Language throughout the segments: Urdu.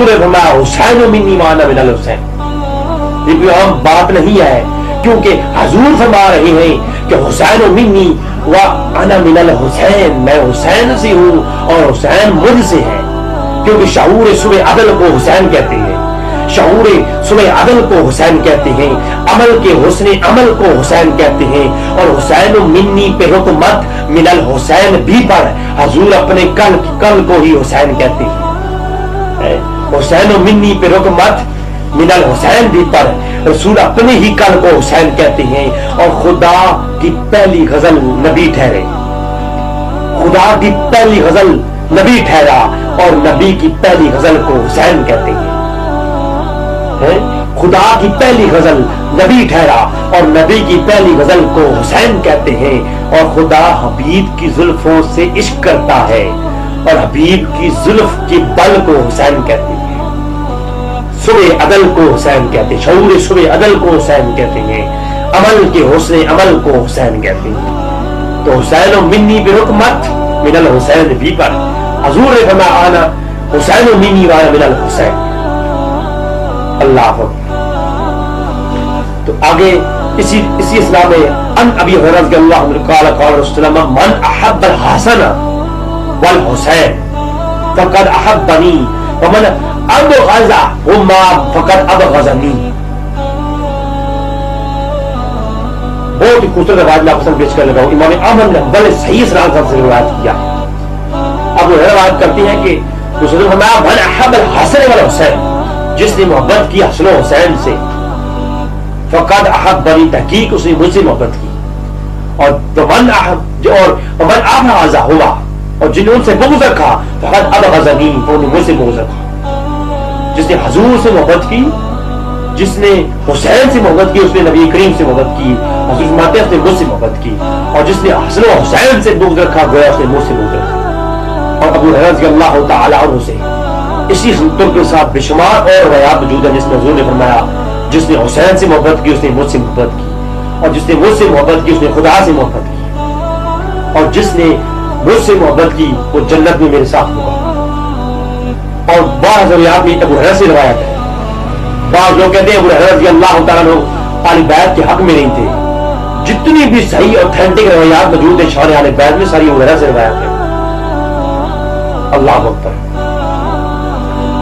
حضور نے فرمایا حسین منی وانا من الحسین. یہ کوئی عام بات نہیں ہے، کیونکہ حضور فرما رہے ہیں کہ حسین منی وانا من الحسین، میں حسین سے ہوں اور حسین مجھ سے ہے. کیونکہ شعور صبح عدل کو حسین کہتے ہیں، شعور صبح عدل کو حسین کہتے ہیں، عمل کے حسن عمل کو حسین کہتے ہیں. اور حسین منی پہ حکمت من الحسین بھی پر حضور اپنے کل کو ہی حسین کہتے ہیں. حسین منی پہ حکمت من الحسین بھی پر رسول اپنے ہی کل کو حسین کہتے ہیں. اور خدا کی پہلی غزل نبی ٹھہرے، خدا کی پہلی غزل نبی ٹھہرا اور نبی کی پہلی غزل کو حسین کہتے ہیں. خدا کی پہلی غزل نبی ٹھہرا اور نبی کی پہلی غزل کو حسین کہتے ہیں. اور خدا حبیب کی زلفوں سے عشق کرتا ہے اور حبیب کی زلف کی بل کو حسین کہتے ہیں. صبح عدل کو حسین کہتے ہیں، شعور صبح عدل کو حسین کہتے ہیں، عمل کے حسن عمل کو حسین کہتے ہیں. تو حسین و منی برحکمت من الحسین بھی پر حضور نے فرمایا آنا حسین و منی وانا من الحسین. اللہ تو آگے اسی اسلام میں ان ابی ہریرہ رضی اللہ عنہ قال قال رسول اللہ من احب الحسن والحسین فقد احبنی ومن ابغضهما فقد ابغضنی. بہت ہی خوبصورت روایت میں آپ کو پیش کرنے لگا ہوں. امام احمد نے بڑے صحیح سلام سے روایت کیا. اب وہ روایت کرتی ہیں کہ رسول اللہ فرمایا من احب الحسن والحسین، جس نے محبت کی حسن و حسین سے فقد احبنی، تحقیق اس نے مجھ سے محبت کی. اور ومن ابغضهما، اور جن نے ان سے بغض رکھا فقد ابغضنی، انہوں نے مجھ سے بغض رکھا. جس نے حضور سے محبت کی، جس نے حسین سے محبت کی، اس نے نبی کریم سے محبت کی. حضور فرماتے ہیں اس نے مجھ سے محبت کی. اور جس نے حسن و حسین سے بغض رکھا گویا اس نے مجھ سے بغض رکھا. اور ابو ہریرہ رضی اللہ تعالی عنہ سے اسی سنتوں کے ساتھ بے شمار اور روایات موجود ہیں جس میں حضور نے فرمایا جس نے حسین سے محبت کی اس نے مجھ سے محبت کی، اور جس نے مجھ سے محبت کی اس نے خدا سے محبت کی، اور جس نے مجھ سے محبت کی وہ جنت میں میرے ساتھ ہوگا. اور بعض روایات میں ابو ہریرہ سے روایت ہے. بعض لوگ کہتے ہیں ابو ہریرہ رضی اللہ تعالیٰ عنہ اہل بیت کے حق میں نہیں تھے. جتنی بھی صحیح اوتھینٹک روایات موجود ہیں شان اہل بیت میں ساری ابو ہریرہ سے روایت ہے. اللہ اکبر.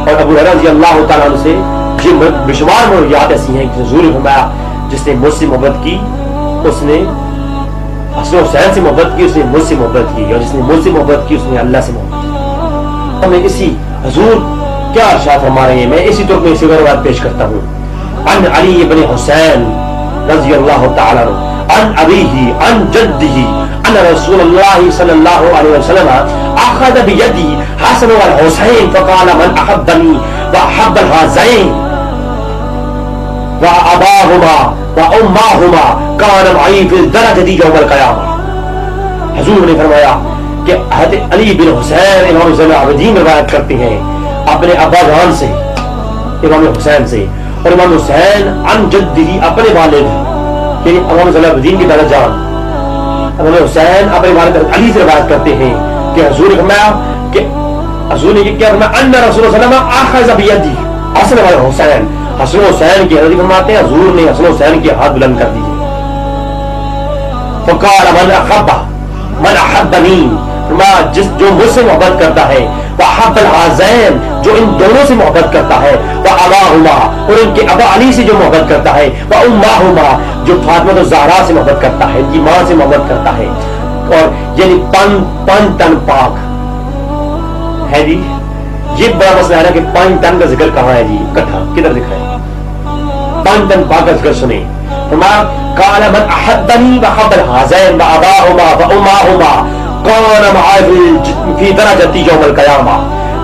اور ابو ہریرہ رضی اللہ تعالیٰ عنہ سے یہ بے شمار روایات ایسی ہیں کہ حضور نے فرمایا جس نے مجھ سے محبت کی اس نے حسن و حسین سے محبت کی، اس نے مجھ سے محبت کی، اور جس نے مجھ سے محبت کی اس نے اللہ سے محبت کی. میں اسی حضور کیا ارشاد فرما رہے ہیں، میں اسی طور میں روایت پیش کرتا ہوں. ان علی بن حسین رضی اللہ تعالی عنہ ان ابیہ ان جدہ ان رسول اللہ صلی اللہ علیہ وسلم اخذ بیدی حسن والحسین فقال من احبنی واحب الحسین واباہما واماہما کان معی فی الدرجۃ یوم القیامہ. حضور نے فرمایا کہ حضرت علی بن حسین امام زین العابدین روایت کرتے ہیں اپنے ابا جان سے امام حسین سے، اور امام حسین عن جدہ اپنے والد یعنی امام زین العابدین کی دادا جان امام حسین اپنے والد علی سے روایت کرتے ہیں کہ حضور نے فرمایا کہ حضور نے کیا فرمایا ان رسول اللہ صلی اللہ علیہ وسلم اخذ بیدی حسن والحسین. حسن و حسین کی حضرت فرماتے ہیں حضور نے حسن و حسین کے ہاتھ بلند کر دیے. فقال من احبنی، جس جو مجھ سے محبت کرتا ہے، وحب الحسین جو ان دونوں سے محبت کرتا ہے، واباہما اور ان کے ابا علی سے جو محبت کرتا ہے، واماہما جو فاطمہ الزہرا سے محبت کرتا ہے، ان کی ماں سے محبت کرتا ہے. اور یعنی پن تن پاک ہے جی. یہ بڑا مسئلہ ہے کہ 5 تن کا ذکر کہاں ہے جی، اکٹھا کدھر لکھا ہے؟ 5 تن پاک کا ذکر سنیں. قال من احبنی وحب الحسین واباہما واماہما کان معی فی درجۃ یوم القیامہ.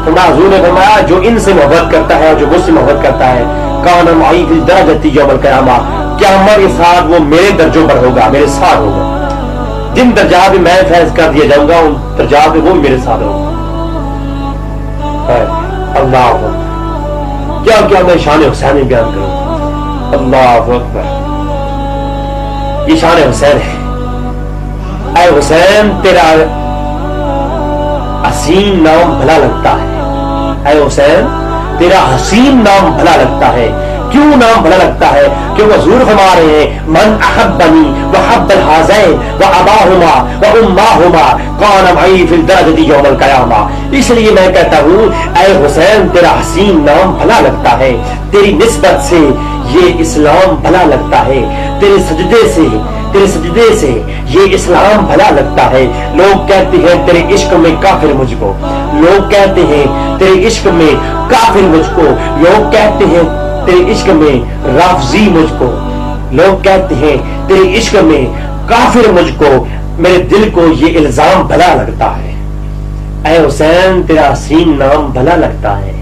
حضور نے فرمایا جو ان سے محبت کرتا ہے اور جو مجھ سے محبت کرتا ہے، کان معی فی درجۃ یوم القیامہ، قیامت کے ساتھ وہ میرے درجوں پر ہوگا، میرے ساتھ ہوگا. جن درجات میں فیض کر دیا جاؤں گا ان درجات میں وہ میرے ساتھ ہوگا. اللہ کیا کیا میں شان حسین میں بیان کروں. اللہ اکبر. یہ شان حسین ہے. اے حسین تیرا حسین نام بھلا لگتا ہے. اے حسین تیرا حسین نام بھلا لگتا ہے. کیوں نام بھلا لگتا ہے؟ کیونکہ حضور فرما رہے ہیں من احبنی وحب الحازین واباہما واماہما کان معی فی الدرجۃ یوم القیامہ. اس لیے میں کہتا ہوں اے حسین تیرا حسین نام بھلا لگتا ہے، تیری نسبت سے یہ اسلام بھلا لگتا ہے، تیرے سجدے سے یہ اسلام بھلا لگتا ہے. لوگ کہتے ہیں تیرے عشق میں کافر مجھ کو، لوگ کہتے ہیں تیرے عشق میں کافر مجھ کو، لوگ کہتے ہیں تیرے عشق میں رافضی مجھ کو، لوگ کہتے ہیں تیرے عشق میں کافر مجھ کو. میرے دل کو یہ الزام بھلا لگتا ہے. اے حسین تیرا حسین نام بھلا لگتا ہے.